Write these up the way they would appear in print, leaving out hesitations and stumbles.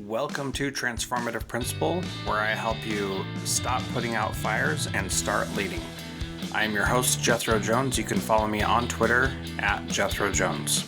Welcome to Transformative Principal, where I help you stop putting out fires and start leading. I am your host, Jethro Jones. You can follow me on Twitter at Jethro Jones.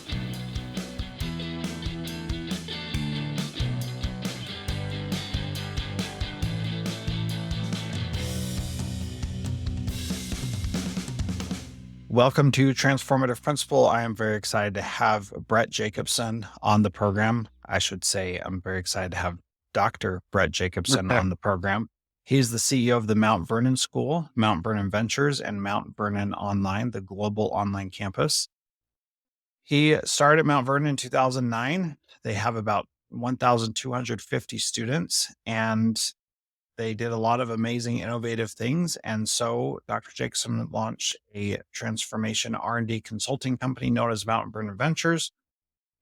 Welcome to Transformative Principal. I am very excited to have Brett Jacobsen on the program. I should say I'm very excited to have Dr. Brett Jacobsen on the program. He's the CEO of the Mount Vernon School, Mount Vernon Ventures, and Mount Vernon Online, the global online campus. He started Mount Vernon in 2009. They have about 1,250 students, and they did a lot of amazing, innovative things. And so Dr. Jacobsen launched a transformation R&D consulting company known as Mount Vernon Ventures,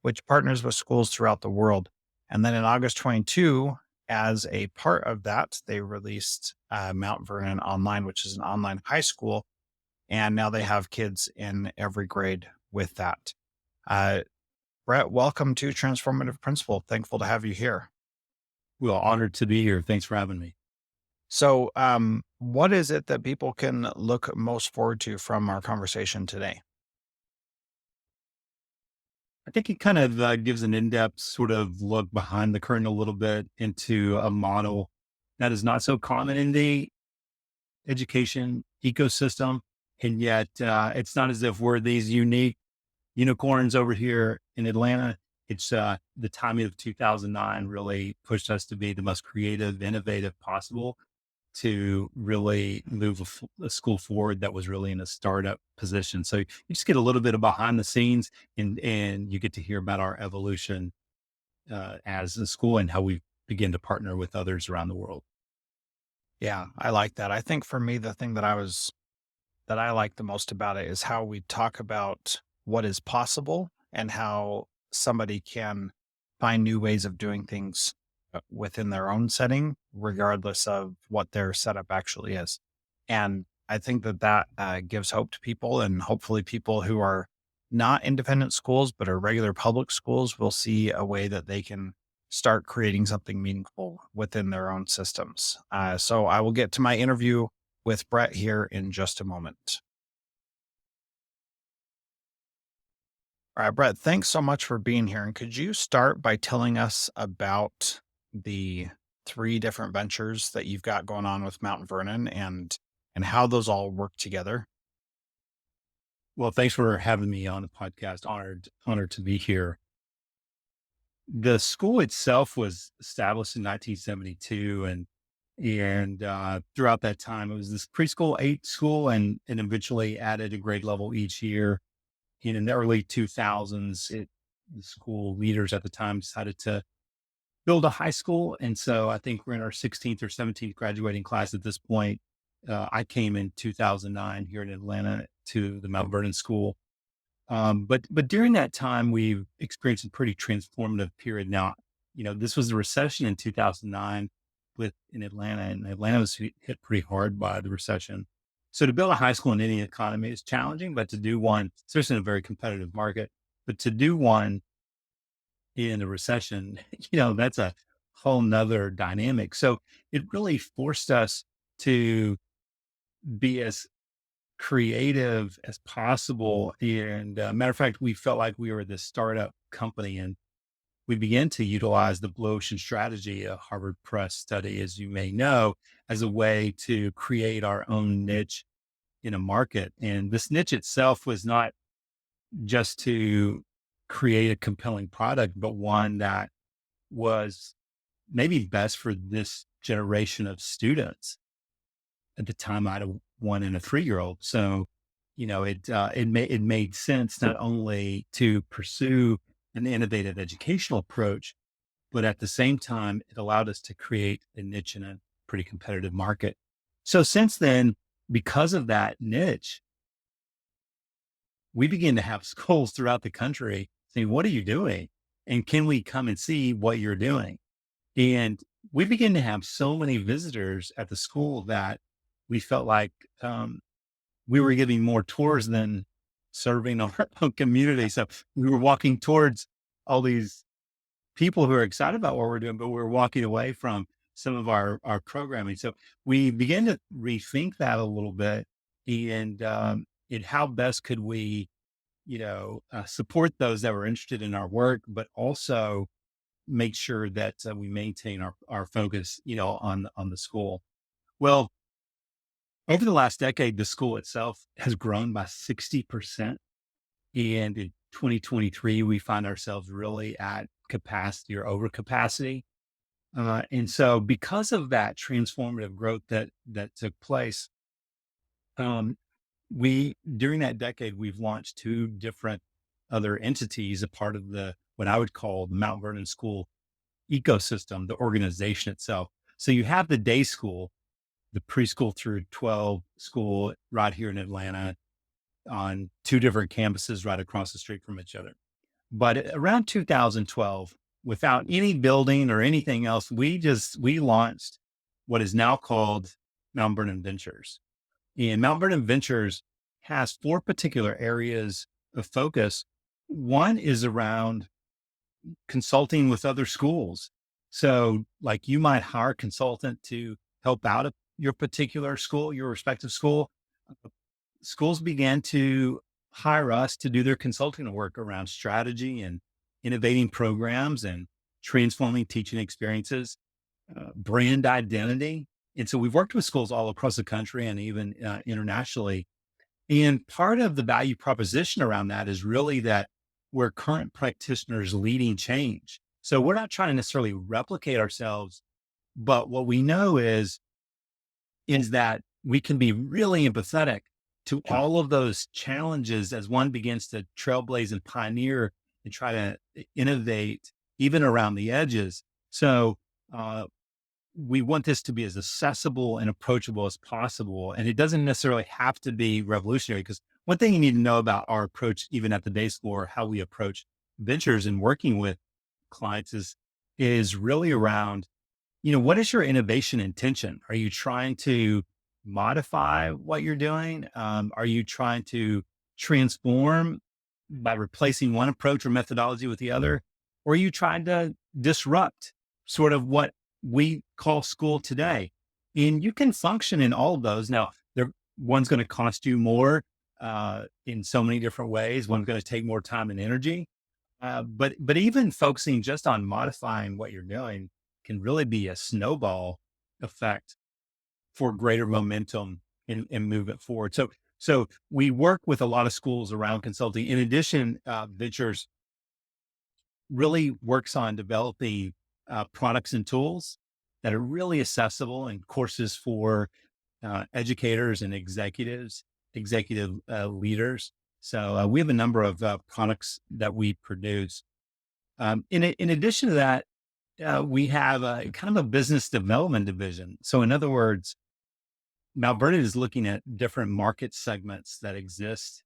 which partners with schools throughout the world. And then in August 22, as a part of that, they released Mount Vernon Online, which is an online high school. And now they have kids in every grade with that. Brett, welcome to Transformative Principal. Thankful to have you here. Well, honored to be here. Thanks for having me. So, what is it that people can look most forward to from our conversation today? I think it kind of gives an in-depth sort of look behind the curtain a little bit into a model that is not so common in the education ecosystem. And yet it's not as if we're these unique unicorns over here in Atlanta. It's the timing of 2009 really pushed us to be the most creative, innovative possible to really move a school forward that was really in a startup position. So you just get a little bit of behind the scenes and you get to hear about our evolution as a school and how we begin to partner with others around the world. Yeah, I like that. I think for me, the thing that I like the most about it is how we talk about what is possible and how somebody can find new ways of doing things within their own setting, regardless of what their setup actually is. And I think that gives hope to people, and hopefully people who are not independent schools, but are regular public schools will see a way that they can start creating something meaningful within their own systems. So I will get to my interview with Brett here in just a moment. All right, Brett, thanks so much for being here. And could you start by telling us about the three different ventures that you've got going on with Mount Vernon and how those all work together? Well, thanks for having me on the podcast. Honored to be here. The school itself was established in 1972 and throughout that time, it was this preschool 8 school and eventually added a grade level each year. In the early 2000s, the school leaders at the time decided to build a high school. And so I think we're in our 16th or 17th graduating class at this point. I came in 2009 here in Atlanta to the Mount Vernon School. But during that time, we've experienced a pretty transformative period. Now, this was the recession in 2009 in Atlanta, and Atlanta was hit pretty hard by the recession. So to build a high school in any economy is challenging, but to do one, especially in a very competitive market, but to do one in a recession, that's a whole nother dynamic. So it really forced us to be as creative as possible. And matter of fact, we felt like we were this startup company and we began to utilize the blue ocean strategy, a Harvard Press study, as you may know, as a way to create our own niche in a market. And this niche itself was not just to create a compelling product, but one that was maybe best for this generation of students. At the time, I had a 1 and a 3-year-old. So, it made sense not only to pursue an innovative educational approach, but at the same time, it allowed us to create a niche in a pretty competitive market. So since then, because of that niche, we begin to have schools throughout the country saying, what are you doing? And can we come and see what you're doing? And we begin to have so many visitors at the school that we felt like we were giving more tours than serving our own community. So we were walking towards all these people who are excited about what we're doing, but we're walking away from some of our programming. So we began to rethink that a little bit, and in how best could we, support those that were interested in our work, but also make sure that we maintain our focus, on the school. Well, over the last decade, the school itself has grown by 60%. And in 2023, we find ourselves really at capacity or over capacity. And so because of that transformative growth that took place, um, we during that decade, we've launched two different other entities, a part of the what I would call the Mount Vernon School ecosystem, the organization itself. So you have the day school, the preschool through 12 school right here in Atlanta on two different campuses right across the street from each other. But around 2012, without any building or anything else, we launched what is now called Mount Vernon Ventures. And Mount Vernon Ventures has four particular areas of focus. One is around consulting with other schools. So, like you might hire a consultant to help out at your particular school, your respective school. Schools began to hire us to do their consulting work around strategy and innovating programs and transforming teaching experiences, brand identity. And so we've worked with schools all across the country and even internationally. And part of the value proposition around that is really that we're current practitioners leading change. So we're not trying to necessarily replicate ourselves, but what we know is that we can be really empathetic to all of those challenges as one begins to trailblaze and pioneer and try to innovate even around the edges. So uh, we want this to be as accessible and approachable as possible. And it doesn't necessarily have to be revolutionary, because one thing you need to know about our approach, even at the day school, or how we approach ventures and working with clients is really around, what is your innovation intention? Are you trying to modify what you're doing? Are you trying to transform by replacing one approach or methodology with the other? Or are you trying to disrupt sort of what we call school today? And you can function in all of those. Now, one's going to cost you more in so many different ways. One's going to take more time and energy. But even focusing just on modifying what you're doing can really be a snowball effect for greater momentum and move it forward. So we work with a lot of schools around consulting. In addition, Ventures really works on developing products and tools that are really accessible, and courses for educators and executive leaders. So we have a number of products that we produce. In addition to that, we have a kind of a business development division. So in other words, Mount Vernon is looking at different market segments that exist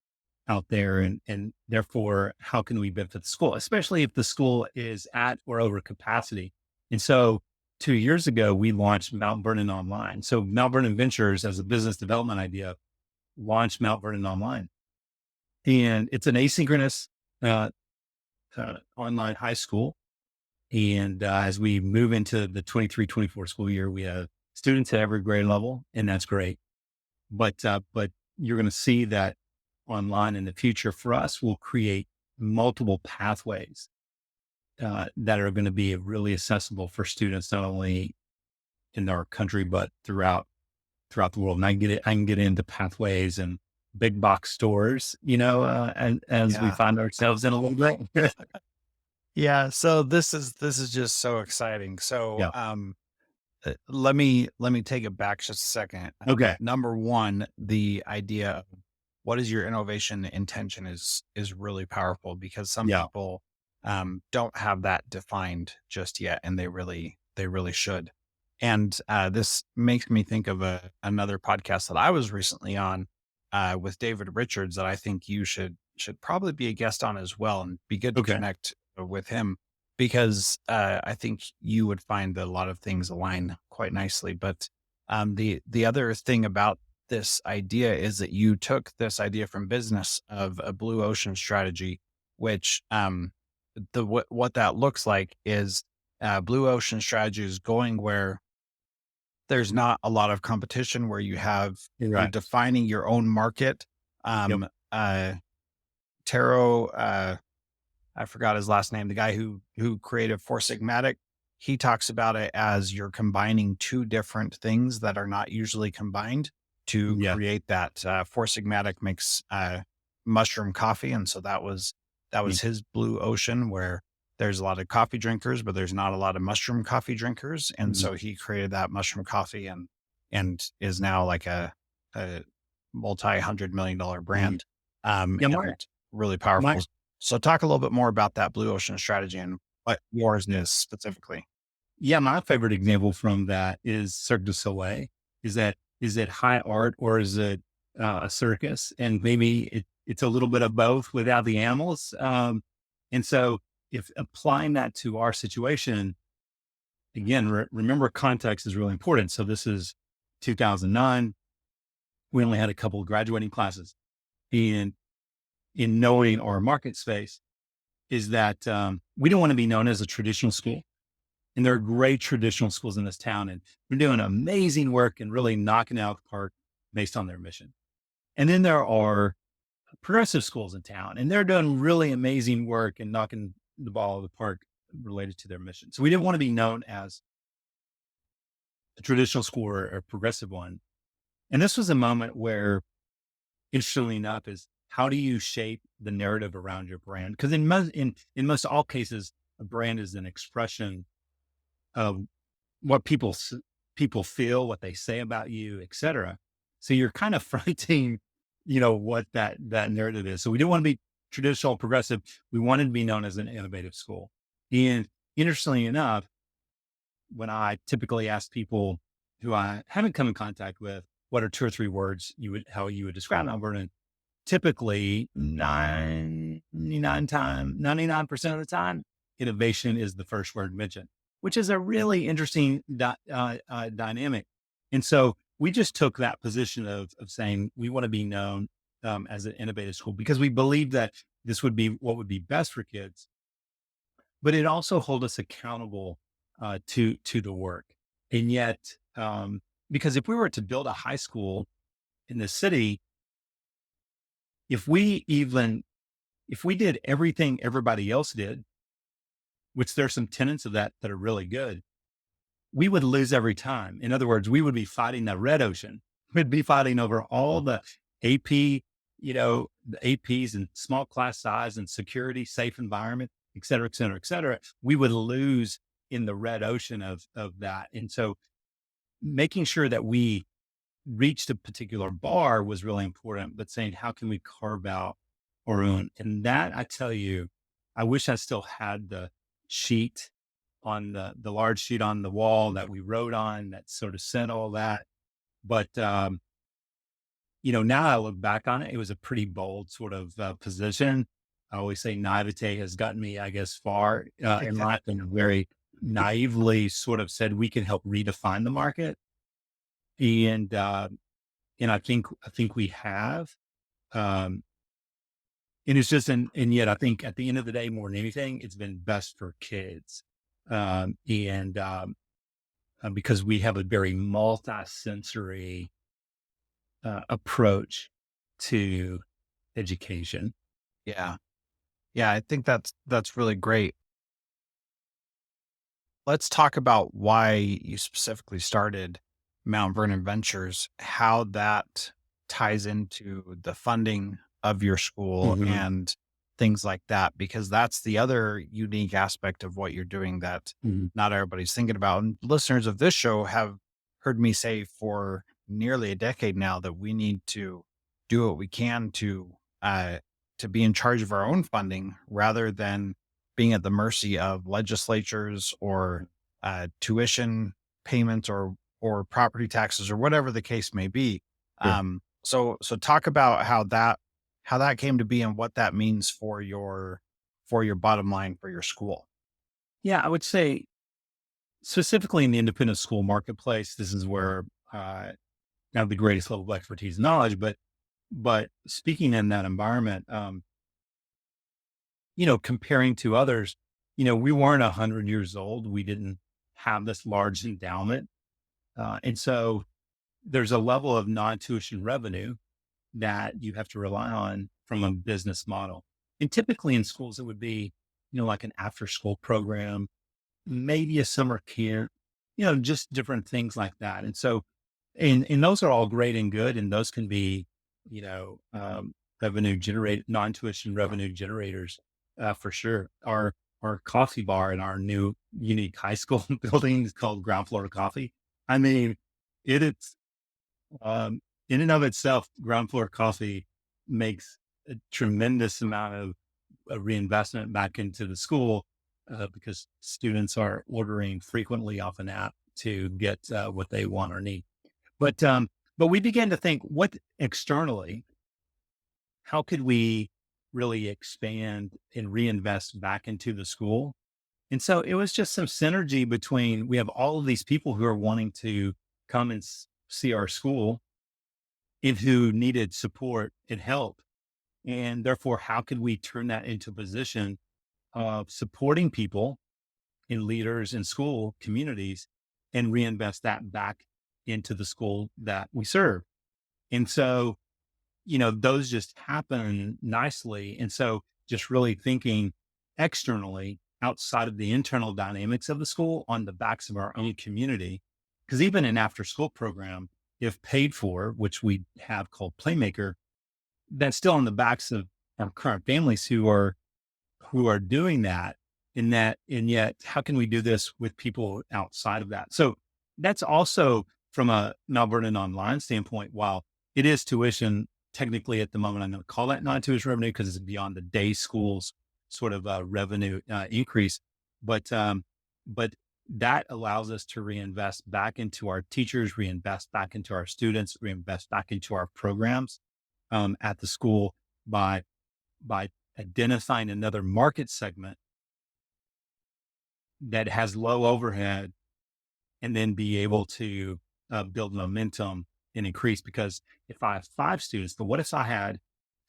out there, and therefore, how can we benefit the school, especially if the school is at or over capacity? And so 2 years ago, we launched Mount Vernon Online. So Mount Vernon Ventures, as a business development idea, launched Mount Vernon Online. And it's an asynchronous uh, online high school. And as we move into the 23-24 school year, we have students at every grade level, and that's great. But you're going to see that online in the future for us will create multiple pathways that are going to be really accessible for students, not only in our country, but throughout the world. And I can get into pathways and big box stores, and as we Yeah. find ourselves in a little bit. Yeah. So this is just so exciting. So, Yeah. let me take it back just a second. Okay. Number one, the idea of what is your innovation intention is really powerful, because some Yeah. people don't have that defined just yet, and they really should. And this makes me think of another podcast that I was recently on with David Richards that I think you should probably be a guest on as well, and be good to Okay. connect with him, because I think you would find that a lot of things align quite nicely. But the other thing about this idea is that you took this idea from business of a blue ocean strategy, which what that looks like is blue ocean strategy is going where there's not a lot of competition, where you're Right. defining your own market. Yep. Uh, Taro, I forgot his last name, the guy who created Four Sigmatic, he talks about it as you're combining two different things that are not usually combined to Yeah. create that. Four Sigmatic makes mushroom coffee, and so that Yeah. was his blue ocean, where there's a lot of coffee drinkers, but there's not a lot of mushroom coffee drinkers, and Mhm. so he created that mushroom coffee and is now like a multi-$100 million Mhm. brand, Yeah. and really My, powerful. So talk a little bit more about that blue ocean strategy and what yours yeah. is specifically. Yeah, my favorite example from that is Cirque du Soleil. Is it high art or is it a circus? And maybe it's a little bit of both without the animals. And so, if applying that to our situation, again, remember context is really important. So this is 2009. We only had a couple of graduating classes, and in knowing our market space, is that we don't want to be known as a traditional school. And there are great traditional schools in this town, and they're doing amazing work and really knocking it out of the park based on their mission. And then there are progressive schools in town, and they're doing really amazing work and knocking the ball out of the park related to their mission. So we didn't want to be known as a traditional school or a progressive one. And this was a moment where, interestingly enough, is how do you shape the narrative around your brand? Because in most all cases, a brand is an expression of what people feel, what they say about you, et cetera. So you're kind of fronting, what that narrative is. So we didn't want to be traditional progressive. We wanted to be known as an innovative school. And interestingly enough, when I typically ask people who I haven't come in contact with, what are two or three words how you would describe Mount Vernon? Typically 99% of the time, innovation is the first word mentioned, which is a really interesting dynamic. And so we just took that position of saying we want to be known as an innovative school because we believe that this would be what would be best for kids, but it also hold us accountable to the work. And yet, because if we were to build a high school in the city, if we even if we did everything everybody else did, which there's some tenets of that are really good, we would lose every time. In other words, we would be fighting the red ocean. We'd be fighting over all the AP, the APs and small class size and security, safe environment, et cetera, et cetera, et cetera. We would lose in the red ocean of that. And so making sure that we reached a particular bar was really important, but saying, how can we carve out our own? And that, I tell you, I wish I still had the sheet on the large sheet on the wall that we wrote on that sort of said all that. But, now I look back on it, it was a pretty bold sort of position. I always say naivete has gotten me, I guess, far in life, and very naively sort of said we can help redefine the market. And, and I think we have. Um, and it's just, and yet I think at the end of the day, more than anything, it's been best for kids. And because we have a very multi-sensory approach to education. Yeah. Yeah, I think that's really great. Let's talk about why you specifically started Mount Vernon Ventures, how that ties into the funding of your school Hmm. and things like that, because that's the other unique aspect of what you're doing that Hmm. not everybody's thinking about. And listeners of this show have heard me say for nearly a decade now that we need to do what we can to be in charge of our own funding rather than being at the mercy of legislatures or tuition payments or property taxes or whatever the case may be. Sure. So talk about how that came to be and what that means for your bottom line for your school. Yeah, I would say specifically in the independent school marketplace, this is where I have the greatest level of expertise and knowledge. But speaking in that environment, comparing to others, we weren't 100 years old. We didn't have this large endowment. And so there's a level of non-tuition revenue that you have to rely on from a business model. And typically in schools, it would be, like an after school program, maybe a summer camp, just different things like that. And so, and those are all great and good. And those can be, you know, um, non-tuition revenue generators, for sure. Our coffee bar in our new unique high school building is called Ground Floor Coffee. I mean, it is, um, in and of itself, ground floor coffee makes a tremendous amount of reinvestment back into the school, because students are ordering frequently off an app to get what they want or need. But we began to think, what externally, how could we really expand and reinvest back into the school? And so it was just some synergy between, we have all of these people who are wanting to come and see our school and who needed support and help. And therefore, how could we turn that into a position of supporting people and leaders in school communities and reinvest that back into the school that we serve? And so, those just happen nicely. And so just really thinking externally outside of the internal dynamics of the school on the backs of our own community. Because even an after school program, if paid for, which we have called Playmaker, that's still on the backs of our current families who are doing that. And yet how can we do this with people outside of that? So that's also from a Mount Vernon Online standpoint. While it is tuition, technically at the moment, I'm going to call that non-tuition revenue because it's beyond the day schools sort of revenue increase. But that allows us to reinvest back into our teachers, reinvest back into our students, reinvest back into our programs at the school by identifying another market segment that has low overhead, and then be able to build momentum and increase. Because if I have 5 students, but what if I had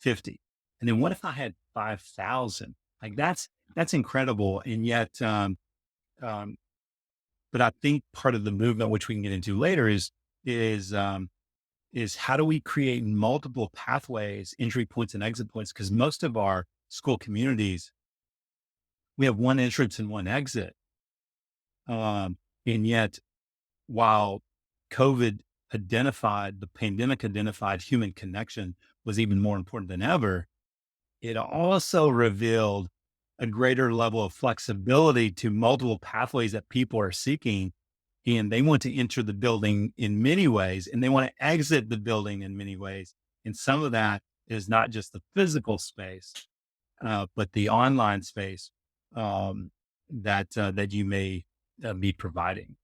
50? And then what if I had 5,000? Like that's incredible. And yet, um, but I think part of the movement, which we can get into later, is is how do we create multiple pathways, entry points and exit points? Because most of our school communities, we have one entrance and one exit. And yet, while the pandemic identified human connection was even more important than ever, it also revealed a greater level of flexibility to multiple pathways that people are seeking. And they want to enter the building in many ways, and they want to exit the building in many ways. And some of that is not just the physical space, but the online space that you may be providing.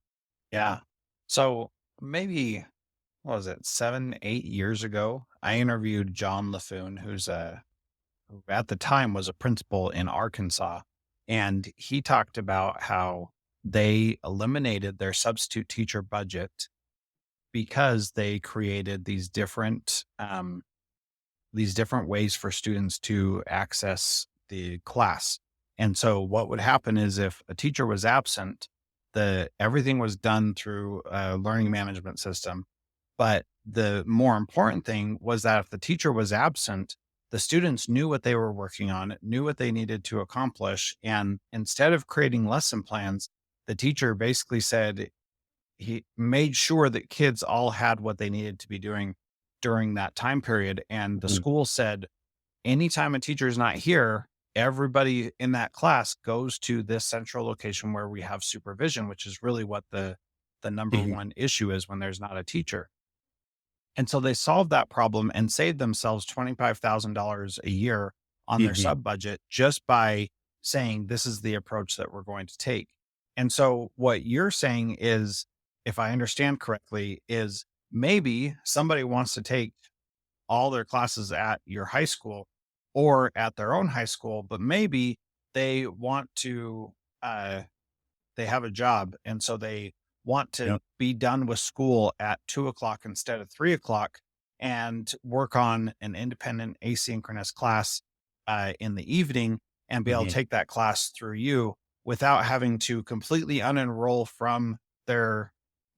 Yeah. So maybe, what was it, 7, 8 years ago, I interviewed John LaFoon, who at the time was a principal in Arkansas. And he talked about how they eliminated their substitute teacher budget because they created these different ways for students to access the class. And so what would happen is if a teacher was absent, the everything was done through a learning management system. But the more important thing was that if the teacher was absent, the students knew what they were working on, knew what they needed to accomplish. And instead of creating lesson plans, the teacher basically said he made sure that kids all had what they needed to be doing during that time period. And the Mhm. school said, anytime a teacher is not here, everybody in that class goes to this central location where we have supervision, which is really what the number Mhm. one issue is when there's not a teacher. And so they solved that problem and saved themselves $25,000 a year on their Mhm. sub budget just by saying, this is the approach that we're going to take. And so what you're saying is, if I understand correctly, is maybe somebody wants to take all their classes at your high school or at their own high school, but maybe they want to, uh, they have a job. And so they want to Yep. be done with school at 2 o'clock instead of 3 o'clock and work on an independent asynchronous class in the evening. and be able to Mhm. take that class through you without having to completely unenroll from their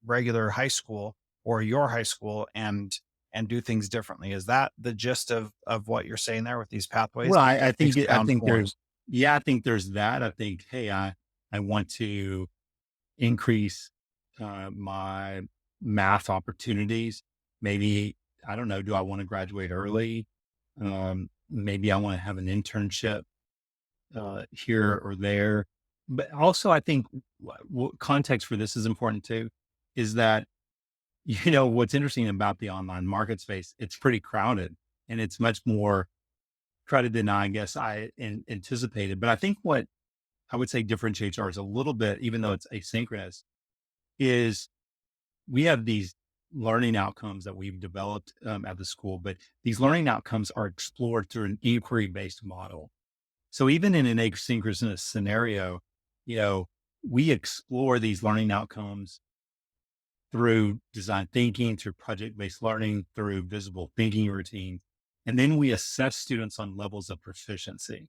regular high school or your high school and do things differently. Is that the gist of what you're saying there with these pathways? Well, I think I Expound think more. there's yeah, I think there's that. I think, hey, I want to increase my math opportunities. Maybe I don't know. Do I want to graduate early? Maybe I want to have an internship here or there. But also, I think context for this is important too. Is that what's interesting about the online market space? It's pretty crowded, and it's much more crowded than I guess anticipated. But I think what I would say differentiates ours a little bit, even though it's asynchronous, is we have these learning outcomes that we've developed at the school, but these learning outcomes are explored through an inquiry based model. So even in an asynchronous scenario, you know, we explore these learning outcomes through design thinking, through project based learning, through visible thinking routines. And then we assess students on levels of proficiency.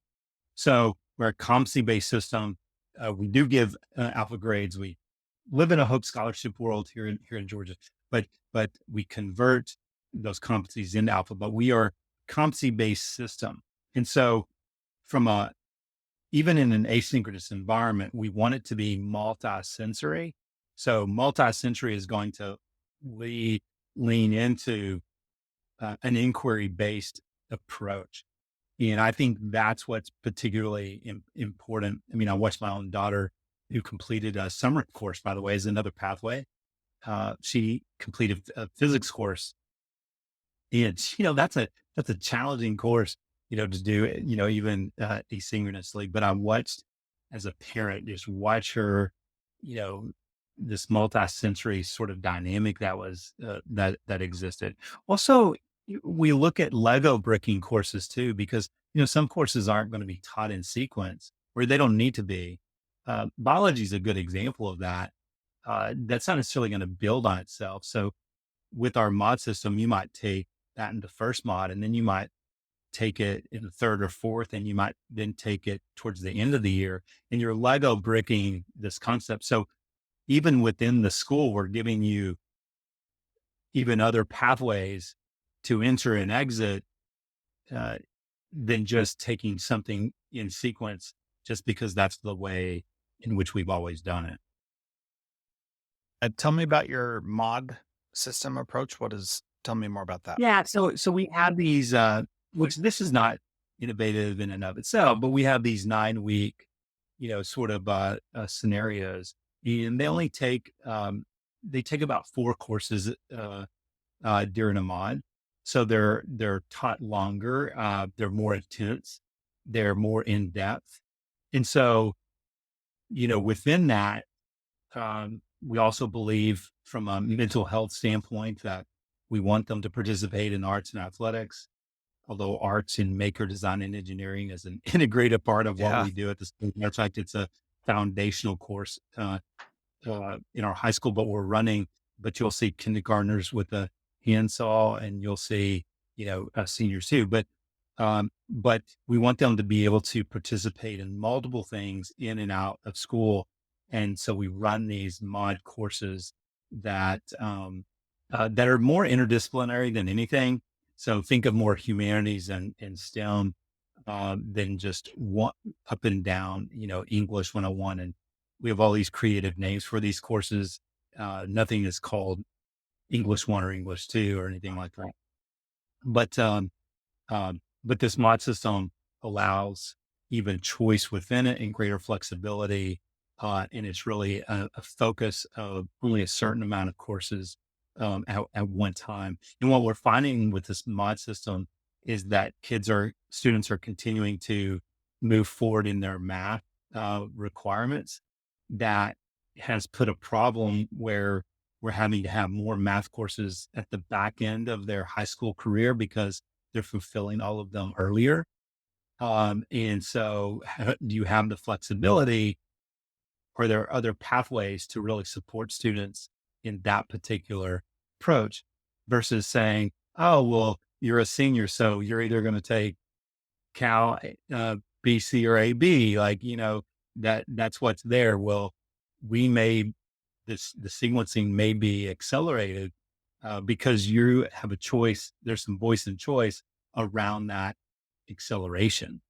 So we're a competency based system. We do give alpha grades. We live in a Hope Scholarship world here in Georgia, but we convert those competencies into alpha. But we are competency based system, and so from a even in an asynchronous environment, we want it to be multi-sensory. So multi-sensory is going to lead, lean into an inquiry based approach. And I think that's what's particularly important. I mean, I watched my own daughter who completed a summer course, by the way, is another pathway. She completed a physics course. And, that's a challenging course, to do, even asynchronously. But I watched as a parent, just watch her, you know, this multi-sensory sort of dynamic that was that existed. Also, we look at Lego bricking courses too, because some courses aren't going to be taught in sequence, or they don't need to be. Biology is a good example of that. That's not necessarily going to build on itself. So with our mod system, you might take that in the first mod, and then you might take it in the third or fourth, and you might then take it towards the end of the year. And you're Lego bricking this concept. So even within the school, we're giving you even other pathways to enter and exit uh, than just taking something in sequence, just because that's the way in which we've always done it. Tell me about your mod system approach. Tell me more about that. Yeah. So we have these, which this is not innovative in and of itself, but we have these 9-week, sort of scenarios, and they take about 4 courses during a mod. So they're taught longer, they're more intense, they're more in depth, and so within that, we also believe from a mental health standpoint that we want them to participate in arts and athletics, although arts in maker design and engineering is an integrated part of what Yeah. we do at the school. Matter of fact, it's a foundational course in our high school, but you'll see kindergartners with a handsaw, and you'll see, seniors too. But we want them to be able to participate in multiple things in and out of school. And so we run these mod courses that are more interdisciplinary than anything. So think of more humanities and STEM than just one up and down, English 101. And we have all these creative names for these courses. Nothing is called English 1 or English 2 or anything like that. But but this mod system allows even choice within it and greater flexibility. And it's really a focus of only a certain amount of courses at one time. And what we're finding with this mod system is that students are continuing to move forward in their math requirements. That has put a problem where we're having to have more math courses at the back end of their high school career because they're fulfilling all of them earlier. And so do you have the flexibility, or there are other pathways to really support students in that particular approach versus saying, oh, well, you're a senior, so you're either going to take Cal B, C, or A, B, like, that's what's there. Well, we may, the sequencing may be accelerated because you have a choice. There's some voice and choice around that acceleration.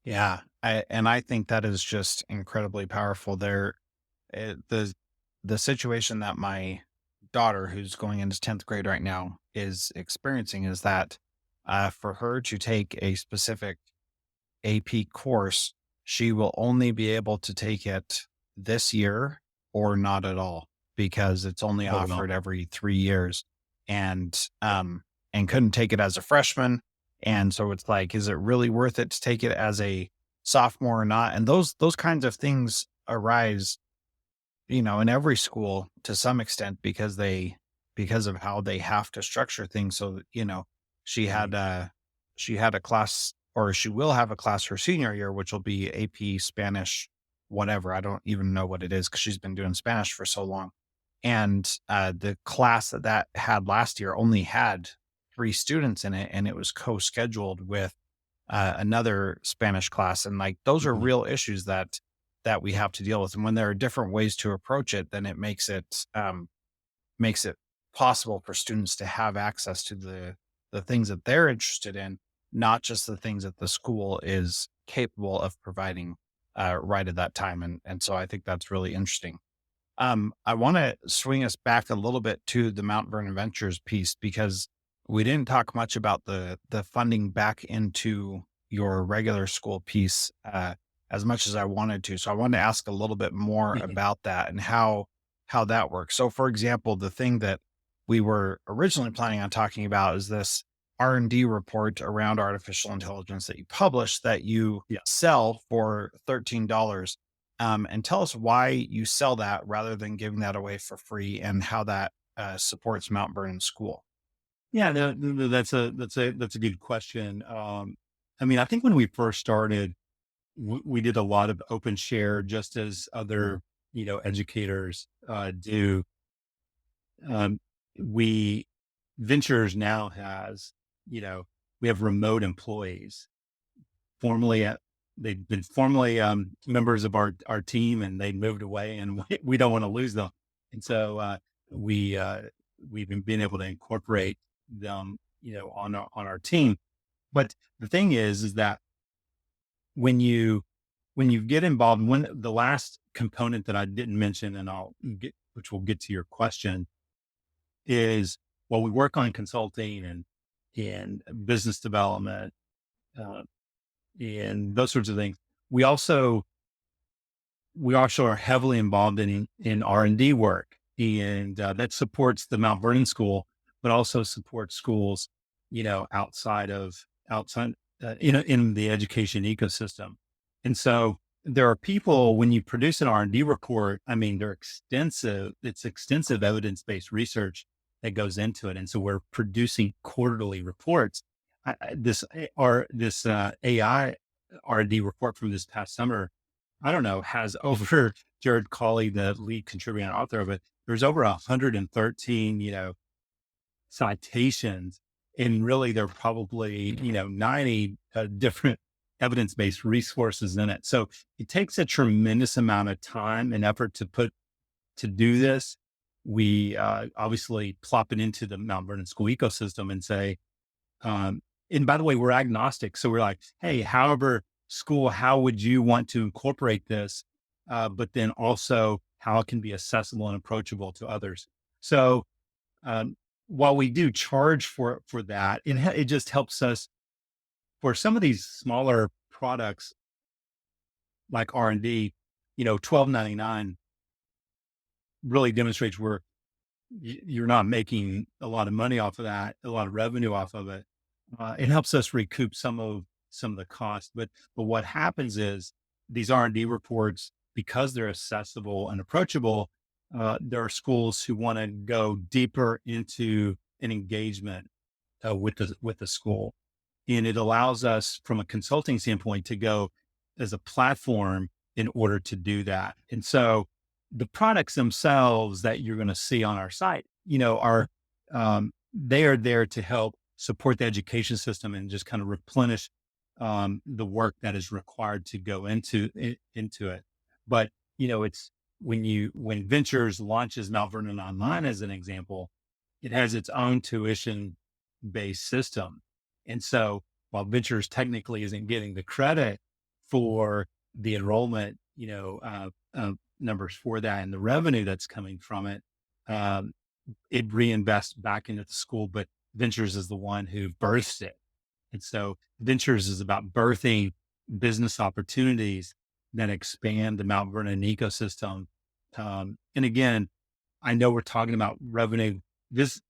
Yeah. And I think that is just incredibly powerful there. The situation that my daughter, who's going into 10th grade right now, is experiencing is that for her to take a specific AP course, she will only be able to take it this year or not at all because it's only Oh, well. offered every 3 years, and couldn't take it as a freshman. And so it's like, is it really worth it to take it as a sophomore or not? And those kinds of things arise, in every school to some extent because of how they have to structure things. So, she Right. had she had a class, or she will have a class her senior year, which will be AP Spanish, whatever. I don't even know what it is because she's been doing Spanish for so long. And the class that had last year only had 3 students in it, and it was co-scheduled with another Spanish class. And like those are Mhm. real issues that we have to deal with. And when there are different ways to approach it, then it makes it possible for students to have access to the things that they're interested in, not just the things that the school is capable of providing right at that time. And so I think that's really interesting. I want to swing us back a little bit to the Mount Vernon Ventures piece because we didn't talk much about the funding back into your regular school piece as much as I wanted to. So I wanted to ask a little bit more Mhm. about that and how that works. So, for example, the thing that we were originally planning on talking about is this R&D report around artificial intelligence that you publish that you Yeah. sell for $13, and tell us why you sell that rather than giving that away for free and how that supports Mount Vernon School. Yeah, no, that's a good question. I mean, I think when we first started, we did a lot of open share, just as other, educators do. Um, we Ventures now has, you know, we have remote employees formerly they've been formerly members of our team, and they moved away, and we don't want to lose them. And so we we've been able to incorporate them, on our team. But the thing is that when you when you get involved, when the last component that I didn't mention, and which will get to your question, is, well, we work on consulting and business development, uh, and those sorts of things. We also we also are heavily involved in R&D work, and that supports the Mount Vernon School, but also supports schools, outside in the education ecosystem. And so there are people, when you produce an R&D report, I mean, they're extensive. It's extensive evidence-based research that goes into it, and so we're producing quarterly reports. This AI R&D report from this past summer, I don't know, has over Jared Colley, the lead contributor and author of it. There's over 113, citations, and really there are probably, 90 different evidence-based resources in it. So it takes a tremendous amount of time and effort to do this. We obviously plop it into the Mount Vernon School ecosystem and say, um, and by the way, we're agnostic. So we're like, hey, however, school, how would you want to incorporate this? But then also how it can be accessible and approachable to others. So um, while we do charge for that, it just helps us for some of these smaller products like R&D. 12.99 really demonstrates where you're not making a lot of money off of that, a lot of revenue off of it. It helps us recoup some of the cost. But what happens is these R&D reports, because they're accessible and approachable, there are schools who want to go deeper into an engagement with the school, and it allows us, from a consulting standpoint, to go as a platform in order to do that. And so the products themselves that you're going to see on our site, are they are there to help support the education system and just kind of replenish the work that is required to go into it. But it's when Ventures launches Mount Vernon Online as an example, it has its own tuition based system, and so while Ventures technically isn't getting the credit for the enrollment, numbers for that and the revenue that's coming from it, um, it reinvests back into the school, but Ventures is the one who births it. And so Ventures is about birthing business opportunities that expand the Mount Vernon ecosystem. And again, I know we're talking about revenue. This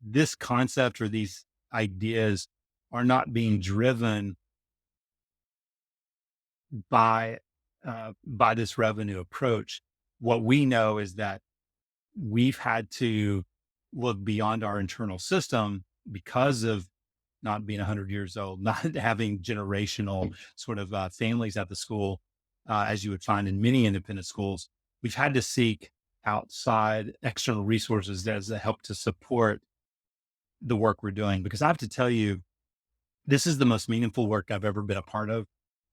this concept or these ideas are not being driven by by this revenue approach. What we know is that we've had to look beyond our internal system because of not being 100 years old, not having generational sort of families at the school, as you would find in many independent schools. We've had to seek outside external resources as a help to support the work we're doing. Because I have to tell you, this is the most meaningful work I've ever been a part of,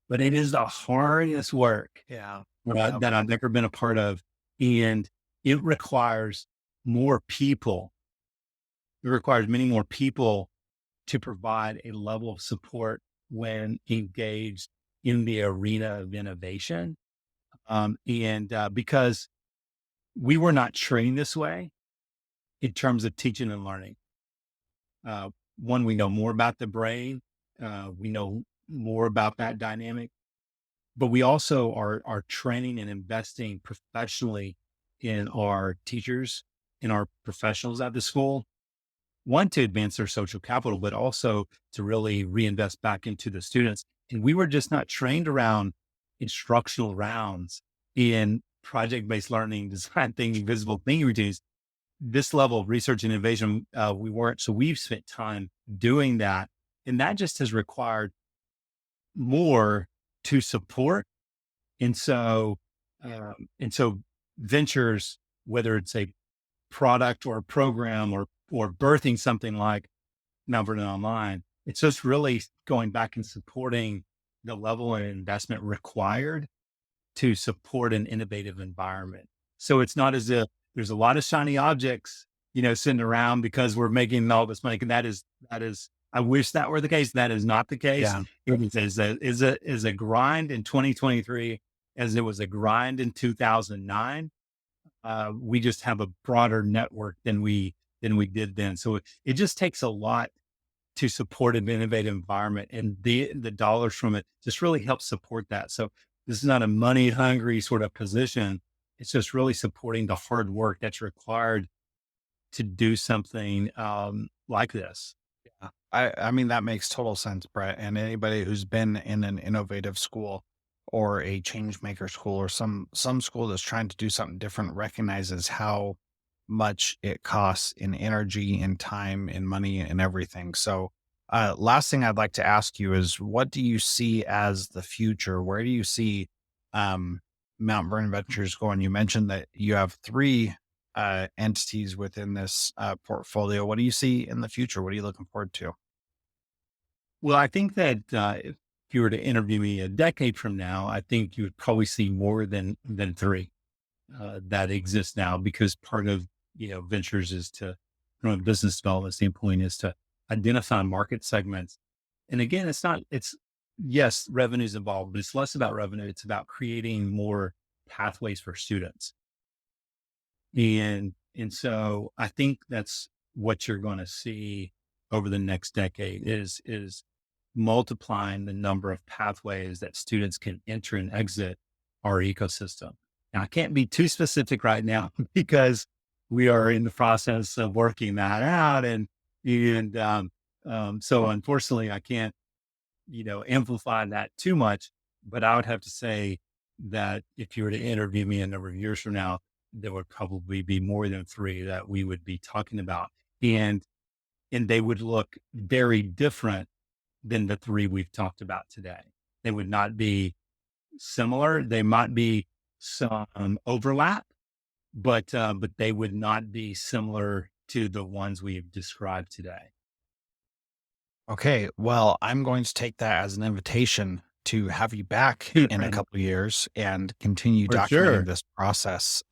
but it is the hardest work Yeah. that I've ever been a part of. And it requires more people. It requires many more people to provide a level of support when engaged in the arena of innovation. Because we were not trained this way in terms of teaching and learning. One, we know more about the brain. We know more about that dynamic, but we also are training and investing professionally in our teachers, in our professionals at the school, one, to advance their social capital, but also to really reinvest back into the students. And we were just not trained around instructional rounds in project-based learning, design thinking, visible thinking routines. This level of research and innovation, we weren't. So we've spent time doing that. And that just has required more to support. And so, and so Ventures, whether it's a product or a program or birthing something like Mount Vernon Online, it's just really going back and supporting the level of investment required to support an innovative environment. So it's not as if there's a lot of shiny objects, sitting around because we're making all this money. And that is, I wish that were the case. That is not the case. Yeah. It is a grind in 2023 as it was a grind in 2009. We just have a broader network than we did then. So it just takes a lot to support an innovative environment, and the dollars from it just really help support that. So this is not a money hungry sort of position. It's just really supporting the hard work that's required to do something like this. Yeah. I mean, that makes total sense, Brett. And anybody who's been in an innovative school or a change maker school or some school that's trying to do something different recognizes how much it costs in energy and time and money and everything. So last thing I'd like to ask you is what do you see as the future? Where do you see um Mount Vernon Ventures going? You mentioned that you have three entities within this portfolio. What do you see in the future? What are you looking forward to? Well, I think that if you were to interview me a decade from now, I think you would probably see more than three that exist now, because part of ventures is to, from a business development standpoint, is to identify market segments. And again, it's yes, revenue's involved, but it's less about revenue. It's about creating more pathways for students. And so I think that's what you're going to see over the next decade is multiplying the number of pathways that students can enter and exit our ecosystem. Now, I can't be too specific right now because we are in the process of working that out, and so unfortunately, I can't amplify that too much. But I would have to say that if you were to interview me a number of years from now, there would probably be more than three that we would be talking about, and they would look very different than the three we've talked about today. They would not be similar. They might be some overlap, but they would not be similar to the ones we've described today. Okay, well, I'm going to take that as an invitation to have you back in a Right. couple of years and continue For documenting sure. this process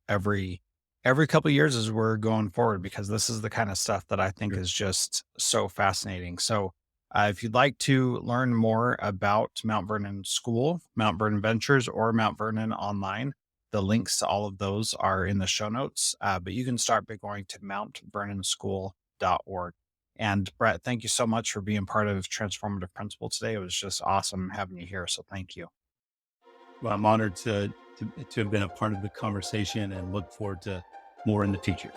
every every couple of years as we're going forward, because this is the kind of stuff that I think Sure. is just so fascinating. So, if you'd like to learn more about Mount Vernon School, Mount Vernon Ventures, or Mount Vernon Online, the links to all of those are in the show notes. But you can start by going to mountvernonschool.org. And Brett, thank you so much for being part of Transformative Principal today. It was just awesome having you here. So thank you. Well, I'm honored to have been a part of the conversation and look forward to more in the future.